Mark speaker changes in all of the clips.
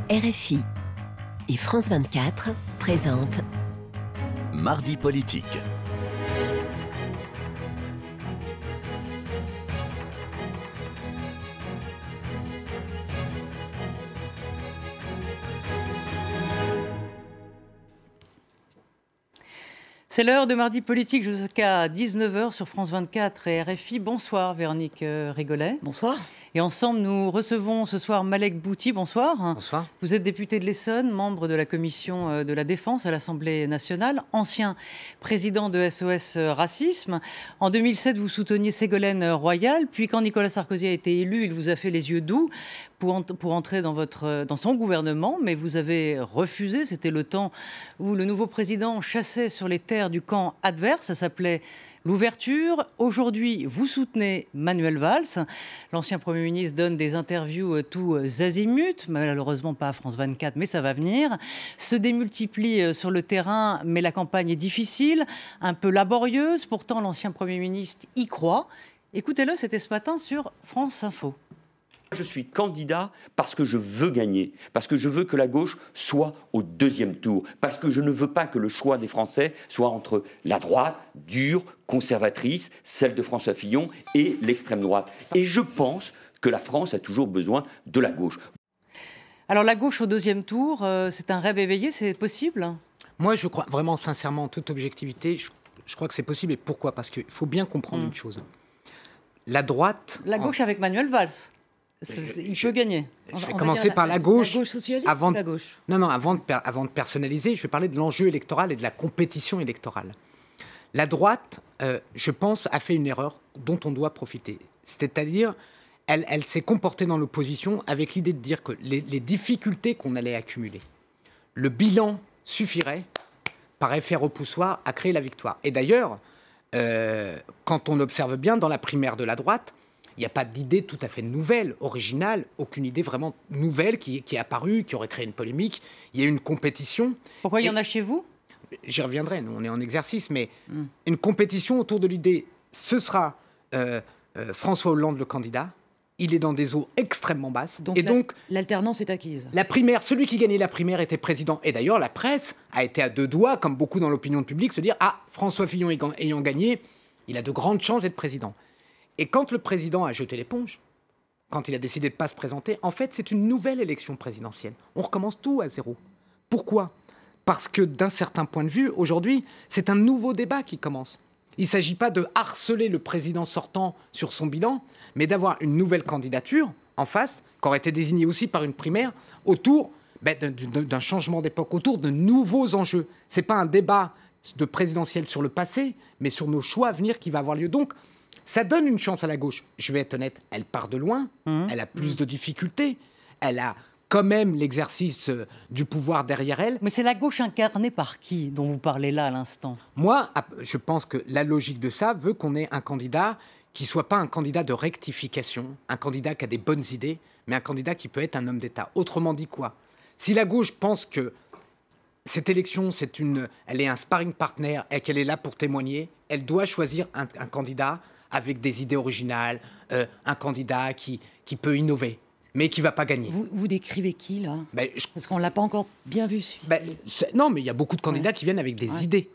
Speaker 1: RFI et France 24 présentent
Speaker 2: Mardi politique.
Speaker 3: C'est l'heure de Mardi politique jusqu'à 19h sur France 24 et RFI. Bonsoir Véronique Rigolet.
Speaker 4: Bonsoir.
Speaker 3: Et ensemble, nous recevons ce soir Malek Bouti. Bonsoir.
Speaker 4: Bonsoir.
Speaker 3: Vous êtes député de l'Essonne, membre de la commission de la Défense à l'Assemblée nationale, ancien président de SOS Racisme. En 2007, vous souteniez Ségolène Royal. Puis quand Nicolas Sarkozy a été élu, il vous a fait les yeux doux pour entrer dans son gouvernement. Mais vous avez refusé. C'était le temps où le nouveau président chassait sur les terres du camp adverse. Ça s'appelait l'ouverture. Aujourd'hui, vous soutenez Manuel Valls. L'ancien Premier ministre donne des interviews tous azimuts, malheureusement pas à France 24, mais ça va venir. Se démultiplie sur le terrain, mais la campagne est difficile, un peu laborieuse. Pourtant, l'ancien Premier ministre y croit. Écoutez-le, c'était ce matin sur France Info.
Speaker 5: Je suis candidat parce que je veux gagner, parce que je veux que la gauche soit au deuxième tour, parce que je ne veux pas que le choix des Français soit entre la droite, dure, conservatrice, celle de François Fillon, et l'extrême droite. Et je pense que la France a toujours besoin de la gauche.
Speaker 3: Alors la gauche au deuxième tour, c'est un rêve éveillé, c'est possible ?
Speaker 4: Moi, je crois vraiment sincèrement, en toute objectivité, je crois que c'est possible. Et pourquoi ? Parce qu'il faut bien comprendre une chose. La droite...
Speaker 3: La gauche avec Manuel Valls. Il peut gagner.
Speaker 4: Je vais commencer par la gauche.
Speaker 6: La gauche socialiste
Speaker 4: avant
Speaker 6: ou la gauche ?
Speaker 4: Non, avant de personnaliser, je vais parler de l'enjeu électoral et de la compétition électorale. La droite, je pense, a fait une erreur dont on doit profiter. C'est-à-dire, elle s'est comportée dans l'opposition avec l'idée de dire que les difficultés qu'on allait accumuler, le bilan suffirait, par effet repoussoir, à créer la victoire. Et d'ailleurs, quand on observe bien dans la primaire de la droite, il n'y a pas d'idée tout à fait nouvelle, originale, aucune idée vraiment nouvelle qui est apparue, qui aurait créé une polémique. Il y a eu une compétition.
Speaker 3: Pourquoi il y en a chez vous ?
Speaker 4: J'y reviendrai, nous on est en exercice, mais une compétition autour de l'idée, ce sera François Hollande le candidat. Il est dans des eaux extrêmement basses.
Speaker 6: Donc l'alternance est acquise.
Speaker 4: La primaire, celui qui gagnait la primaire était président. Et d'ailleurs, la presse a été à deux doigts, comme beaucoup dans l'opinion publique, se dire « Ah, François Fillon ayant gagné, il a de grandes chances d'être président ». Et quand le président a jeté l'éponge, quand il a décidé de ne pas se présenter, en fait, c'est une nouvelle élection présidentielle. On recommence tout à zéro. Pourquoi ? Parce que d'un certain point de vue, aujourd'hui, c'est un nouveau débat qui commence. Il ne s'agit pas de harceler le président sortant sur son bilan, mais d'avoir une nouvelle candidature en face, qui aurait été désignée aussi par une primaire, autour d'un changement d'époque, autour de nouveaux enjeux. Ce n'est pas un débat de présidentiel sur le passé, mais sur nos choix à venir qui va avoir lieu. Donc, ça donne une chance à la gauche. Je vais être honnête, elle part de loin, elle a plus de difficultés, elle a quand même l'exercice du pouvoir derrière elle.
Speaker 3: Mais c'est la gauche incarnée par qui dont vous parlez là à l'instant ?
Speaker 4: Moi, je pense que la logique de ça veut qu'on ait un candidat qui ne soit pas un candidat de rectification, un candidat qui a des bonnes idées, mais un candidat qui peut être un homme d'État. Autrement dit quoi ? Si la gauche pense que cette élection, elle est un sparring partner et qu'elle est là pour témoigner, elle doit choisir un candidat avec des idées originales, un candidat qui peut innover, mais qui ne va pas gagner.
Speaker 6: Vous décrivez qui, là ? Parce qu'on ne l'a pas encore bien vu,
Speaker 4: non, mais il y a beaucoup de candidats qui viennent avec des idées.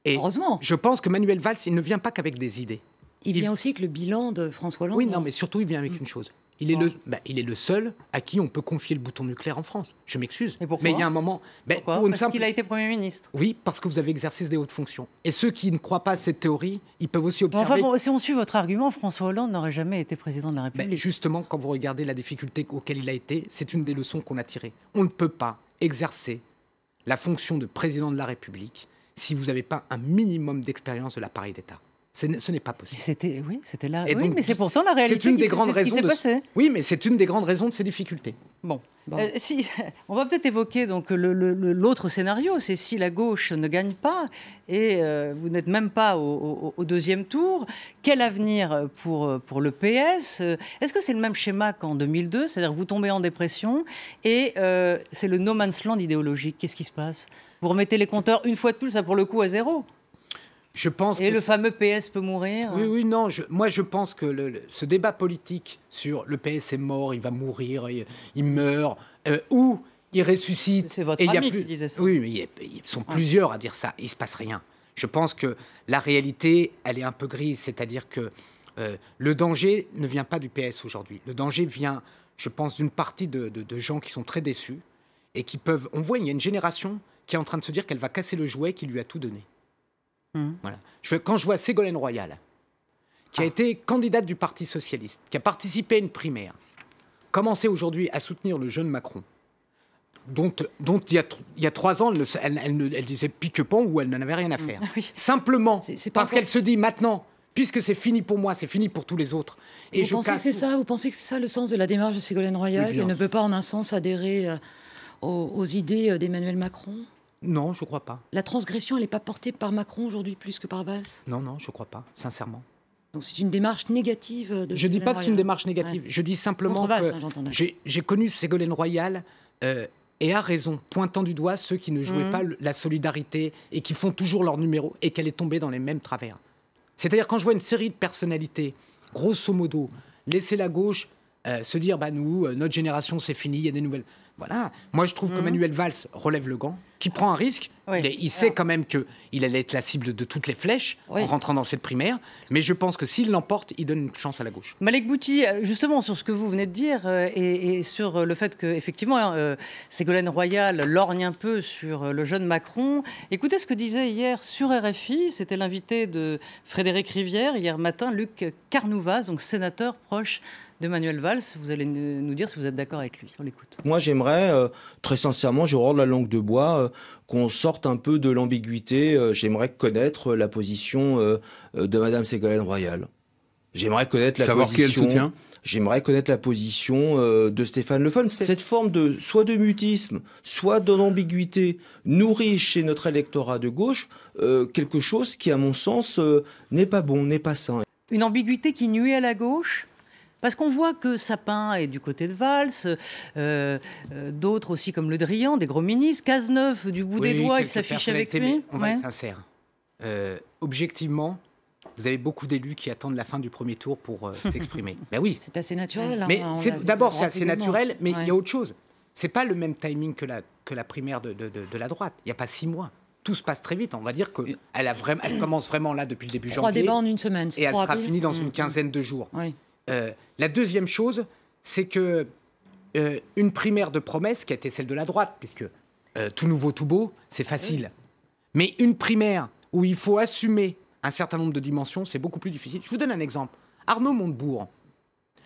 Speaker 4: Et
Speaker 6: heureusement.
Speaker 4: Je pense que Manuel Valls, il ne vient pas qu'avec des idées.
Speaker 6: Il vient aussi avec le bilan de François Hollande.
Speaker 4: Oui, non, mais surtout, il vient avec une chose. Il est le seul à qui on peut confier le bouton nucléaire en France. Je m'excuse.
Speaker 3: Mais
Speaker 4: il y a un moment...
Speaker 3: Pourquoi ? Parce qu'il a été Premier ministre.
Speaker 4: Oui, parce que vous avez exercé des hautes fonctions. Et ceux qui ne croient pas à cette théorie, ils peuvent aussi observer...
Speaker 3: Enfin, si on suit votre argument, François Hollande n'aurait jamais été président de la République.
Speaker 4: Justement, quand vous regardez la difficulté auquel il a été, c'est une des leçons qu'on a tirées. On ne peut pas exercer la fonction de président de la République si vous n'avez pas un minimum d'expérience de l'appareil d'État. Ce n'est pas possible.
Speaker 3: C'était là.
Speaker 4: Et
Speaker 3: oui,
Speaker 4: donc,
Speaker 3: mais c'est pourtant la réalité.
Speaker 4: C'est une des grandes
Speaker 3: raisons.
Speaker 4: Ce qui s'est passé. Oui, mais c'est une des grandes raisons de ces difficultés.
Speaker 3: Bon. On va peut-être évoquer donc l'autre scénario, c'est si la gauche ne gagne pas et vous n'êtes même pas au deuxième tour. Quel avenir pour le PS ? Est-ce que c'est le même schéma qu'en 2002 ? C'est-à-dire que vous tombez en dépression et c'est le no man's land idéologique. Qu'est-ce qui se passe ? Vous remettez les compteurs une fois de plus, ça pour le coup, à zéro ?
Speaker 4: Je pense
Speaker 3: et le fameux PS peut mourir.
Speaker 4: Oui, non. Moi, je pense que ce débat politique sur le PS est mort, il va mourir, il meurt, ou il ressuscite.
Speaker 3: C'est votre ami qui disait ça.
Speaker 4: Oui, mais ils sont plusieurs à dire ça. Il ne se passe rien. Je pense que la réalité, elle est un peu grise. C'est-à-dire que le danger ne vient pas du PS aujourd'hui. Le danger vient, je pense, d'une partie de gens qui sont très déçus et qui peuvent... On voit, il y a une génération qui est en train de se dire qu'elle va casser le jouet qui lui a tout donné. Voilà. Quand je vois Ségolène Royal, qui a été candidate du Parti socialiste, qui a participé à une primaire, commencer aujourd'hui à soutenir le jeune Macron, dont il y a 3 ans, elle disait pique-pan ou elle n'en avait rien à faire. Oui. Simplement parce qu'elle se dit maintenant, puisque c'est fini pour moi, c'est fini pour tous les autres. Et
Speaker 6: vous pensez que c'est ça le sens de la démarche de Ségolène Royal, qu'elle ne peut pas en un sens adhérer aux idées d'Emmanuel Macron?
Speaker 4: Non, je ne crois pas.
Speaker 6: La transgression, elle n'est pas portée par Macron aujourd'hui plus que par Valls?
Speaker 4: Non, je ne crois pas, sincèrement.
Speaker 6: Donc c'est une démarche négative de...
Speaker 4: Je ne dis pas que c'est une démarche négative. Ouais. Je dis simplement que j'ai connu Ségolène Royal et a raison, pointant du doigt ceux qui ne jouaient pas la solidarité et qui font toujours leur numéro et qu'elle est tombée dans les mêmes travers. C'est-à-dire quand je vois une série de personnalités, grosso modo, laisser la gauche se dire nous, notre génération c'est fini, il y a des nouvelles... Voilà. Moi, je trouve que Manuel Valls relève le gant, qui prend un risque. Oui. Il sait quand même qu'il allait être la cible de toutes les flèches en rentrant dans cette primaire. Mais je pense que s'il l'emporte, il donne une chance à la gauche.
Speaker 3: Malek Bouti, justement, sur ce que vous venez de dire et sur le fait qu'effectivement, Ségolène Royal lorgne un peu sur le jeune Macron. Écoutez ce que disait hier sur RFI. C'était l'invité de Frédéric Rivière, hier matin, Luc Carnouvaz, donc sénateur proche de Manuel Valls. Vous allez nous dire si vous êtes d'accord avec lui. On l'écoute.
Speaker 7: Moi, j'aimerais, très sincèrement, j'ai horreur de la langue de bois, qu'on sorte un peu de l'ambiguïté. J'aimerais connaître la position de Madame Ségolène Royal. J'aimerais connaître la
Speaker 8: savoir
Speaker 7: position...
Speaker 8: qui elle soutient.
Speaker 7: J'aimerais connaître la position de Stéphane Le Foll. Cette forme soit de mutisme, soit d'ambiguïté nourrit chez notre électorat de gauche quelque chose qui, à mon sens, n'est pas bon, n'est pas sain.
Speaker 3: Une ambiguïté qui nuit à la gauche ? Parce qu'on voit que Sapin est du côté de Valls, d'autres aussi comme Le Drian, des gros ministres, Cazeneuve du bout des doigts, il s'affiche avec lui.
Speaker 4: On va être sincère. Objectivement, vous avez beaucoup d'élus qui attendent la fin du premier tour pour s'exprimer. Ben oui.
Speaker 6: C'est assez naturel.
Speaker 4: Mais d'abord, c'est assez naturel, mais il y a autre chose. C'est pas le même timing que la primaire de la droite. Il n'y a pas 6 mois. Tout se passe très vite. On va dire qu'elle commence vraiment là depuis le début janvier.
Speaker 6: 3 débats en une semaine.
Speaker 4: Et elle sera finie dans une quinzaine de jours.
Speaker 6: Oui.
Speaker 4: La deuxième chose, c'est que une primaire de promesses qui a été celle de la droite, puisque tout nouveau, tout beau, c'est facile. Mais une primaire où il faut assumer un certain nombre de dimensions, c'est beaucoup plus difficile. Je vous donne un exemple. Arnaud Montebourg.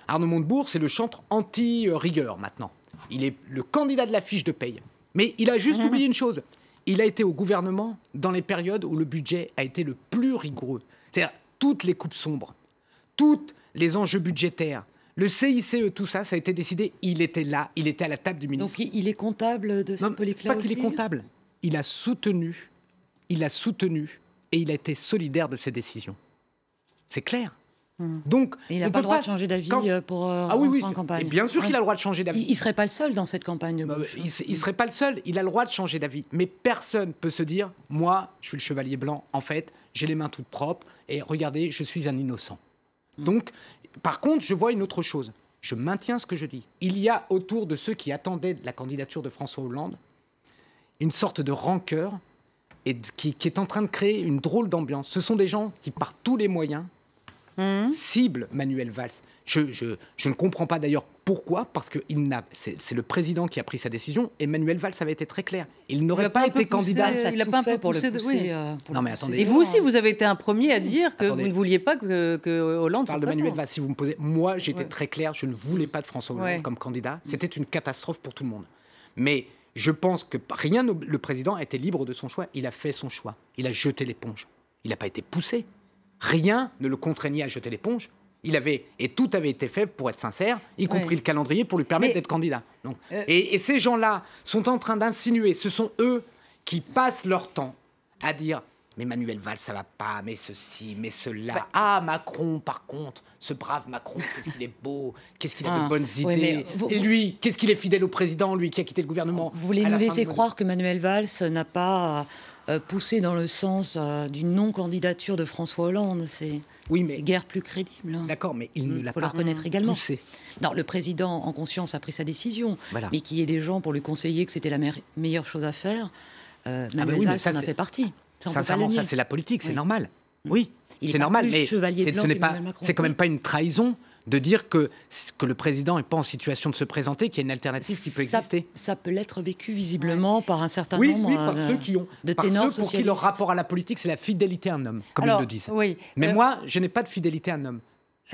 Speaker 4: Arnaud Montebourg, c'est le chantre anti-rigueur maintenant. Il est le candidat de la fiche de paye. Mais il a juste oublié une chose. Il a été au gouvernement dans les périodes où le budget a été le plus rigoureux. C'est-à-dire toutes les coupes sombres, toutes les enjeux budgétaires, le CICE, tout ça, ça a été décidé. Il était là, il était à la table du ministre.
Speaker 6: Donc il est comptable de cette politique-là aussi ?
Speaker 4: Pas qu'il est comptable. Il a soutenu et il a été solidaire de ses décisions. C'est clair. Donc,
Speaker 6: il n'a pas le droit de changer d'avis pour rentrer en campagne.
Speaker 4: Et bien sûr qu'il a le droit de changer d'avis.
Speaker 6: Il ne serait pas le seul dans cette campagne de gauche.
Speaker 4: Il ne serait pas le seul. Il a le droit de changer d'avis. Mais personne ne peut se dire, moi, je suis le chevalier blanc. En fait, j'ai les mains toutes propres. Et regardez, je suis un innocent. Donc, par contre, je vois une autre chose. Je maintiens ce que je dis. Il y a autour de ceux qui attendaient la candidature de François Hollande une sorte de rancœur et qui est en train de créer une drôle d'ambiance. Ce sont des gens qui, par tous les moyens, ciblent Manuel Valls. Je ne comprends pas d'ailleurs pourquoi, parce que c'est le président qui a pris sa décision et Manuel Valls avait été très clair. Il n'aurait pas été candidat.
Speaker 6: Il n'a pas fait pour le pousser.
Speaker 4: Non mais attendez.
Speaker 3: Et vous aussi, vous avez été un premier à dire que vous ne vouliez pas que Hollande
Speaker 4: soit président. De Manuel Valls, si vous me posez, moi j'étais très clair, je ne voulais pas de François Hollande comme candidat. C'était une catastrophe pour tout le monde. Mais je pense que le président a été libre de son choix. Il a fait son choix. Il a jeté l'éponge. Il n'a pas été poussé. Rien ne le contraignait à jeter l'éponge. Et tout avait été fait, pour être sincère, y compris le calendrier, pour lui permettre d'être candidat. Donc, et ces gens-là sont en train d'insinuer, ce sont eux qui passent leur temps à dire mais Manuel Valls, ça va pas, mais ceci, mais cela. Ah, Macron, par contre, ce brave Macron, qu'est-ce qu'il est beau, qu'est-ce qu'il a de bonnes idées. Et lui, qu'est-ce qu'il est fidèle au président, lui qui a quitté le gouvernement.
Speaker 6: Vous voulez nous laisser croire que Manuel Valls n'a pas poussé dans le sens d'une non-candidature de François Hollande. C'est guère plus crédible.
Speaker 4: D'accord, mais il ne l'a pas
Speaker 6: le reconnaître également.
Speaker 4: poussé.
Speaker 6: Non, le président, en conscience, a pris sa décision. Voilà. Mais qu'il y ait des gens pour lui conseiller que c'était la meilleure chose à faire, Manuel Valls en a fait partie.
Speaker 4: Sincèrement, ça c'est la politique, c'est normal. Oui, c'est normal, mais c'est quand même pas une trahison de dire que le président n'est pas en situation de se présenter, qu'il y a une alternative qui peut exister.
Speaker 6: Ça peut l'être vécu visiblement par un certain nombre
Speaker 4: par ceux qui ont,
Speaker 6: de
Speaker 4: par
Speaker 6: ténors
Speaker 4: ceux pour qui leur rapport à la politique, c'est la fidélité à un homme, comme ils le disent.
Speaker 3: Oui,
Speaker 4: mais moi, je n'ai pas de fidélité à un homme.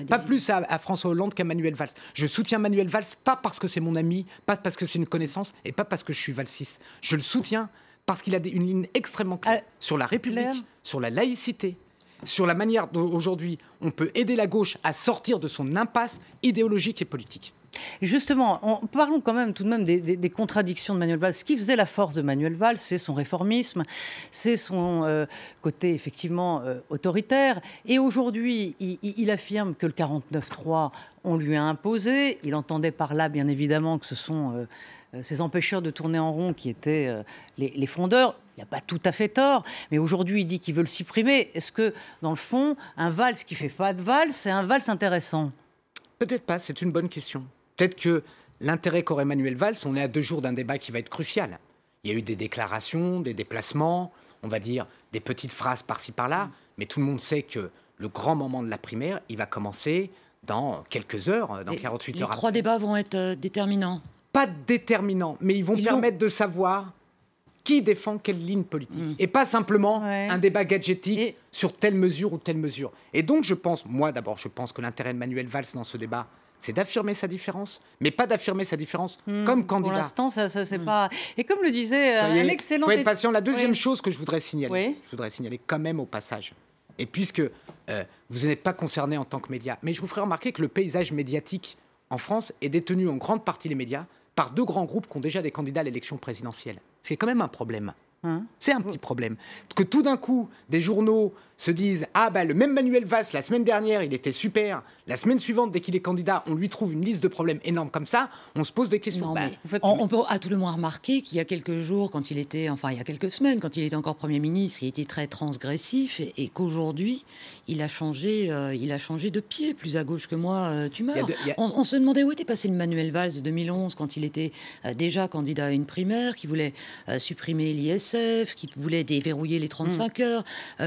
Speaker 4: Pas plus à François Hollande qu'à Manuel Valls. Je soutiens Manuel Valls, pas parce que c'est mon ami, pas parce que c'est une connaissance, et pas parce que je suis valsiste. Je le soutiens parce qu'il a une ligne extrêmement claire sur la République, sur la laïcité, sur la manière dont aujourd'hui on peut aider la gauche à sortir de son impasse idéologique et politique.
Speaker 3: Justement, parlons quand même tout de même des contradictions de Manuel Valls. Ce qui faisait la force de Manuel Valls, c'est son réformisme, c'est son côté effectivement autoritaire. Et aujourd'hui, il affirme que le 49-3, on lui a imposé. Il entendait par là, bien évidemment, que ce sont ces empêcheurs de tourner en rond qui étaient les frondeurs. Il n'a pas tout à fait tort, mais aujourd'hui, il dit qu'il veut le supprimer. Est-ce que, dans le fond, un Valls qui ne fait pas de Valls, c'est un Valls intéressant ?
Speaker 4: Peut-être pas, c'est une bonne question. Peut-être que l'intérêt qu'aurait Manuel Valls, on est à 2 jours d'un débat qui va être crucial. Il y a eu des déclarations, des déplacements, on va dire des petites phrases par-ci par-là, mais tout le monde sait que le grand moment de la primaire, il va commencer dans quelques heures, dans 48 heures.
Speaker 6: Les 3 débats vont être déterminants.
Speaker 4: Pas déterminants, mais ils vont permettre de savoir qui défend quelle ligne politique. Et pas simplement un débat gadgetique sur telle mesure ou telle mesure. Et donc, je pense que l'intérêt de Manuel Valls dans ce débat, c'est d'affirmer sa différence, mais pas d'affirmer sa différence comme candidat.
Speaker 3: Pour l'instant, ça c'est pas... Et comme le disait un excellent...
Speaker 4: Il faut être patient. La deuxième chose que je voudrais signaler, quand même au passage, et puisque vous n'êtes pas concerné en tant que média, mais je vous ferai remarquer que le paysage médiatique en France est détenu en grande partie, les médias, par 2 grands groupes qui ont déjà des candidats à l'élection présidentielle. C'est quand même un problème. C'est un petit problème. Que tout d'un coup, des journaux se disent « Ah, le même Manuel Valls, la semaine dernière, il était super. La semaine suivante, dès qu'il est candidat, on lui trouve une liste de problèmes énormes comme ça. » On se pose des questions.
Speaker 6: On peut à tout le moins remarquer qu'il y a quelques jours, il y a quelques semaines, quand il était encore Premier ministre, il était très transgressif et qu'aujourd'hui, il a changé de pied, plus à gauche que moi, tu meurs. On se demandait où était passé le Manuel Valls de 2011 quand il était déjà candidat à une primaire, qui voulait supprimer l'ISF, qui voulait déverrouiller les 35 heures,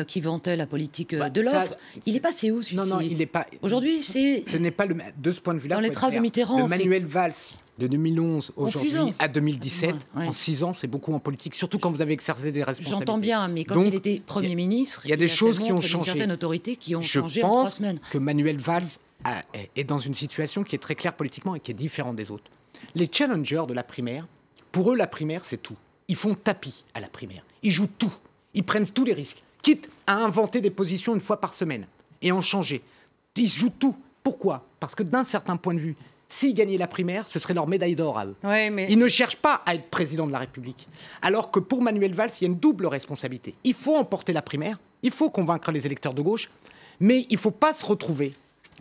Speaker 6: qui vantait la politique de l'offre. Il est passé où, celui-ci ?
Speaker 4: Non, il n'est pas...
Speaker 6: Aujourd'hui,
Speaker 4: ce n'est pas de ce point de vue-là.
Speaker 6: Dans les traces de Mitterrand,
Speaker 4: le Manuel Valls de 2011 aujourd'hui à 2017, en 6 ans, c'est beaucoup en politique, surtout quand vous avez exercé des responsabilités.
Speaker 6: J'entends bien, mais quand il était Premier ministre,
Speaker 4: il y a des choses qui ont changé.
Speaker 6: Certaines autorités qui ont changé en 3 semaines.
Speaker 4: Je pense que Manuel Valls est dans une situation qui est très claire politiquement et qui est différente des autres. Les challengers de la primaire, pour eux, la primaire, c'est tout. Ils font tapis à la primaire. Ils jouent tout. Ils prennent tous les risques, quitte à inventer des positions 1 fois par semaine et en changer. Ils jouent tout. Pourquoi ? Parce que d'un certain point de vue, s'ils gagnaient la primaire, ce serait leur médaille d'or à eux. Ils ne cherchent pas à être président de la République. Alors que pour Manuel Valls, il y a une double responsabilité. Il faut emporter la primaire, il faut convaincre les électeurs de gauche, mais il ne faut pas se retrouver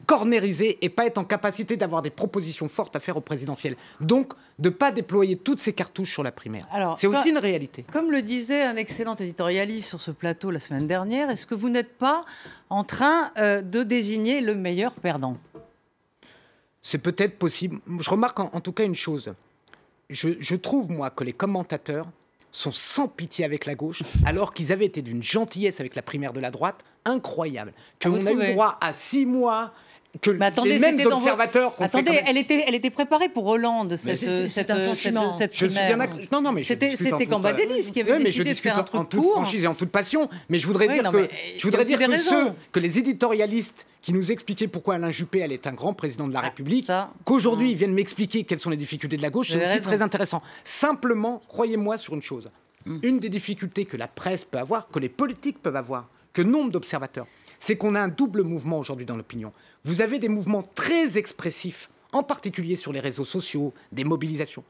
Speaker 4: cornérisé et pas être en capacité d'avoir des propositions fortes à faire au présidentiel. Donc, de ne pas déployer toutes ces cartouches sur la primaire. C'est aussi une réalité.
Speaker 3: Comme le disait un excellent éditorialiste sur ce plateau la semaine dernière, est-ce que vous n'êtes pas en train de désigner le meilleur perdant ?
Speaker 4: C'est peut-être possible. Je remarque en tout cas une chose. Je trouve, moi, que les commentateurs sont sans pitié avec la gauche, alors qu'ils avaient été d'une gentillesse avec la primaire de la droite incroyable. Qu'on a eu droit à 6 mois... que les mêmes observateurs...
Speaker 3: Attendez, elle était préparée pour Hollande, cette primaire.
Speaker 4: Je suis bien d'accord. Non, mais
Speaker 3: c'était Cambadélis qui avait décidé de faire un truc
Speaker 4: en toute franchise et en toute passion. Mais je voudrais dire que les éditorialistes qui nous expliquaient pourquoi Alain Juppé allait être un grand président de la République, qu'aujourd'hui ils viennent m'expliquer quelles sont les difficultés de la gauche, c'est aussi très intéressant. Simplement, croyez-moi sur une chose. Une des difficultés que la presse peut avoir, que les politiques peuvent avoir, que nombre d'observateurs, c'est qu'on a un double mouvement aujourd'hui dans l'opinion. Vous avez des mouvements très expressifs, en particulier sur les réseaux sociaux, des mobilisations.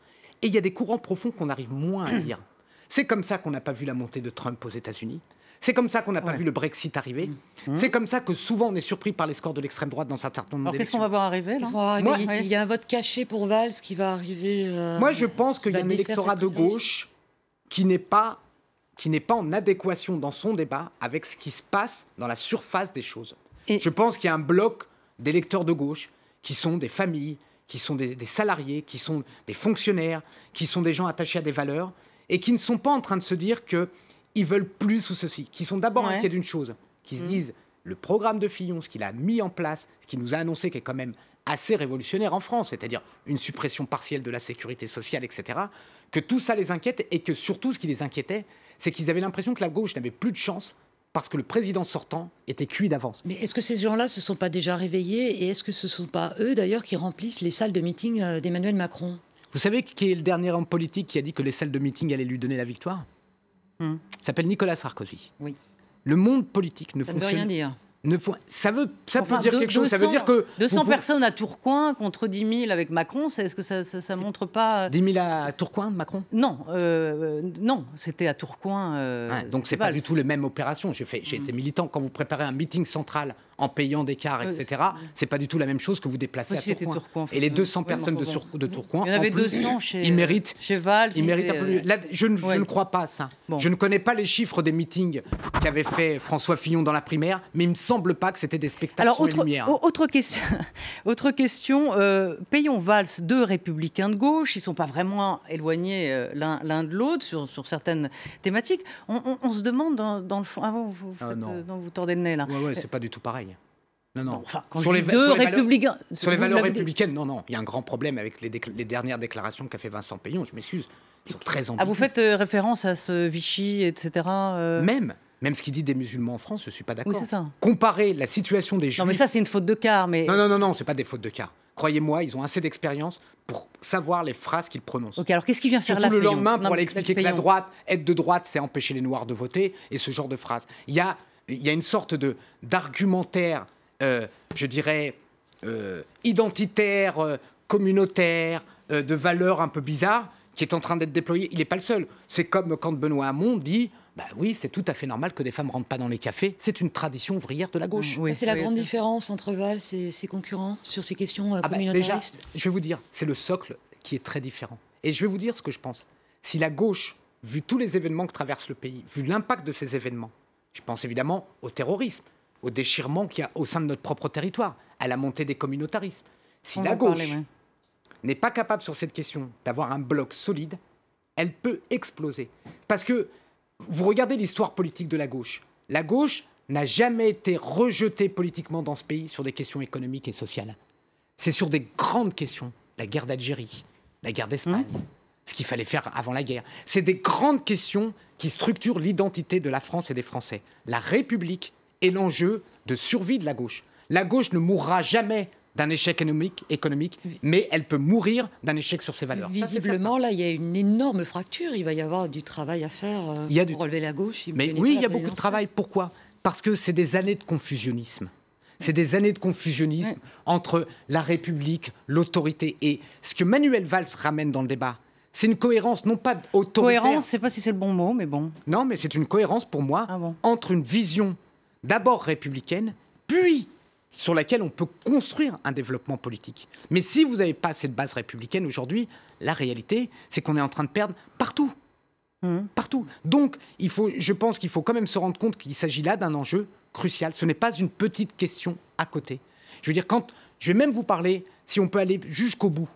Speaker 4: Et il y a des courants profonds qu'on arrive moins à lire. C'est comme ça qu'on n'a pas vu la montée de Trump aux États-Unis. C'est comme ça qu'on n'a pas vu le Brexit arriver. C'est comme ça que souvent on est surpris par les scores de l'extrême droite dans un certain nombre d'élections.
Speaker 3: Alors qu'est-ce qu'on va voir arriver là ?
Speaker 6: Il y a un vote caché pour Valls qui va arriver.
Speaker 4: Moi, je pense qu'il y a un électorat de gauche qui n'est pas en adéquation dans son débat avec ce qui se passe dans la surface des choses. Et je pense qu'il y a un bloc d'électeurs de gauche qui sont des familles, qui sont des salariés, qui sont des fonctionnaires, qui sont des gens attachés à des valeurs et qui ne sont pas en train de se dire qu'ils veulent plus ou ceci, qui sont d'abord inquiets d'une chose, qui se disent le programme de Fillon, ce qu'il a mis en place, ce qu'il nous a annoncé qui est quand même assez révolutionnaire en France, c'est-à-dire une suppression partielle de la sécurité sociale, etc., que tout ça les inquiète et que surtout ce qui les inquiétait, c'est qu'ils avaient l'impression que la gauche n'avait plus de chance parce que le président sortant était cuit d'avance.
Speaker 6: Mais est-ce que ces gens-là ne se sont pas déjà réveillés et est-ce que ce ne sont pas eux d'ailleurs qui remplissent les salles de meeting d'Emmanuel Macron ?
Speaker 4: Vous savez qui est le dernier homme politique qui a dit que les salles de meeting allaient lui donner la victoire ? Il s'appelle Nicolas Sarkozy.
Speaker 6: Oui.
Speaker 4: Le monde politique ne fonctionne...
Speaker 6: Ça ne veut rien dire.
Speaker 4: Ça peut dire quelque chose. Ça veut dire que
Speaker 3: 200 personnes à Tourcoing contre 10 000 avec Macron, est-ce que ça montre pas
Speaker 4: 10 000 à Tourcoing de Macron ?
Speaker 3: Non, non, c'était à Tourcoing.
Speaker 4: Donc c'est pas du tout les mêmes opérations. J'ai été militant. Quand vous préparez un meeting central en payant des cars, etc., c'est pas du tout la même chose que vous déplacez à Tourcoing. Et les 200 personnes de Tourcoing,
Speaker 3: il y en avait
Speaker 4: en plus,
Speaker 3: 200 chez
Speaker 4: Valls. Ils méritent un peu plus. Là, je ne crois pas à ça.
Speaker 3: Bon.
Speaker 4: Je ne connais pas les chiffres des meetings qu'avait fait François Fillon dans la primaire, mais il me semble pas que c'était des spectacles sur les lumières.
Speaker 3: Autre question. Payons Valls, deux républicains de gauche, ils ne sont pas vraiment éloignés l'un de l'autre sur certaines thématiques. On se demande dans le fond... Ah, vous tordez le nez là.
Speaker 4: Ouais, c'est pas du tout pareil. Non.
Speaker 3: Enfin, sur les deux républicains...
Speaker 4: Sur les valeurs républicaines, non. Il y a un grand problème avec les dernières déclarations qu'a fait Vincent Payon, je m'excuse. Ils sont très ambigus.
Speaker 3: Vous faites référence à ce Vichy, etc.
Speaker 4: Même ce qu'il dit des musulmans en France, je ne suis pas d'accord.
Speaker 3: Oui, c'est ça.
Speaker 4: Comparer la situation des Juifs...
Speaker 3: Non, mais ça, c'est une faute de quart. Mais...
Speaker 4: Non, ce n'est pas des fautes de quart. Croyez-moi, ils ont assez d'expérience pour savoir les phrases qu'ils prononcent.
Speaker 3: Ok, alors qu'est-ce qu'il vient faire là,
Speaker 4: Surtout le lendemain, pour aller expliquer que la droite, être de droite, c'est empêcher les Noirs de voter, et ce genre de phrases. Il y a une sorte d'argumentaire, je dirais, identitaire, communautaire, de valeurs un peu bizarres, qui est en train d'être déployé. Il n'est pas le seul. C'est comme quand Benoît Hamon dit... oui, c'est tout à fait normal que des femmes ne rentrent pas dans les cafés. C'est une tradition ouvrière de la gauche.
Speaker 6: C'est la grande différence entre Valls et ses concurrents sur ces questions communautaristes.
Speaker 4: Déjà, je vais vous dire, c'est le socle qui est très différent. Et je vais vous dire ce que je pense. Si la gauche, vu tous les événements que traverse le pays, vu l'impact de ces événements, je pense évidemment au terrorisme, au déchirement qu'il y a au sein de notre propre territoire, à la montée des communautarismes. Si la gauche n'est pas capable sur cette question d'avoir un bloc solide, elle peut exploser. Parce que vous regardez l'histoire politique de la gauche. La gauche n'a jamais été rejetée politiquement dans ce pays sur des questions économiques et sociales. C'est sur des grandes questions. La guerre d'Algérie, la guerre d'Espagne, ce qu'il fallait faire avant la guerre. C'est des grandes questions qui structurent l'identité de la France et des Français. La République est l'enjeu de survie de la gauche. La gauche ne mourra jamais d'un échec économique, mais elle peut mourir d'un échec sur ses valeurs.
Speaker 6: Visiblement, là, il y a une énorme fracture. Il va y avoir du travail à faire pour relever la gauche.
Speaker 4: Mais oui, il y a beaucoup de travail. Pourquoi ? Parce que c'est des années de confusionnisme. C'est des années de confusionnisme entre la République, l'autorité. Et ce que Manuel Valls ramène dans le débat, c'est une cohérence, non pas autoritaire.
Speaker 3: Cohérence, je ne sais pas si c'est le bon mot, mais bon.
Speaker 4: Non, mais c'est une cohérence pour moi entre une vision d'abord républicaine, puis sur laquelle on peut construire un développement politique. Mais si vous n'avez pas cette base républicaine aujourd'hui, la réalité, c'est qu'on est en train de perdre partout. Partout. Donc, je pense qu'il faut quand même se rendre compte qu'il s'agit là d'un enjeu crucial. Ce n'est pas une petite question à côté. Je veux dire, je vais même vous parler, si on peut aller jusqu'au bout,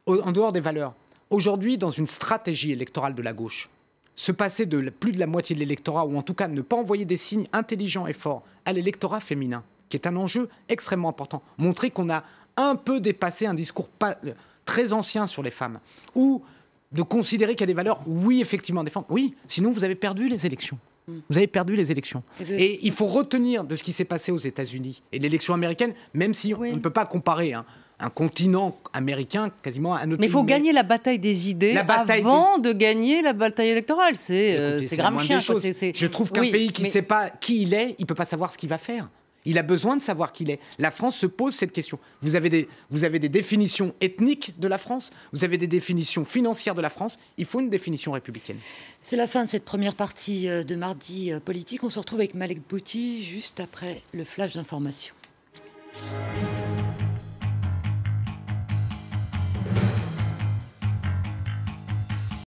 Speaker 4: en dehors des valeurs. Aujourd'hui, dans une stratégie électorale de la gauche, se passer de plus de la moitié de l'électorat, ou en tout cas ne pas envoyer des signes intelligents et forts à l'électorat féminin, qui est un enjeu extrêmement important. Montrer qu'on a un peu dépassé un discours très ancien sur les femmes, ou de considérer qu'il y a des valeurs, oui, effectivement, à défendre. Oui, sinon vous avez perdu les élections. Vous avez perdu les élections. Et il faut retenir de ce qui s'est passé aux États-Unis et l'élection américaine, même si on ne peut pas comparer un continent américain quasiment à un autre.
Speaker 3: Mais il faut gagner la bataille des idées avant de gagner la bataille électorale. C'est Gramscien.
Speaker 4: Je trouve qu'un pays qui ne sait pas qui il est, il ne peut pas savoir ce qu'il va faire. Il a besoin de savoir qui il est. La France se pose cette question. Vous avez des définitions ethniques de la France, vous avez des définitions financières de la France. Il faut une définition républicaine.
Speaker 6: C'est la fin de cette première partie de Mardi Politique. On se retrouve avec Malek Bouti juste après le flash d'information.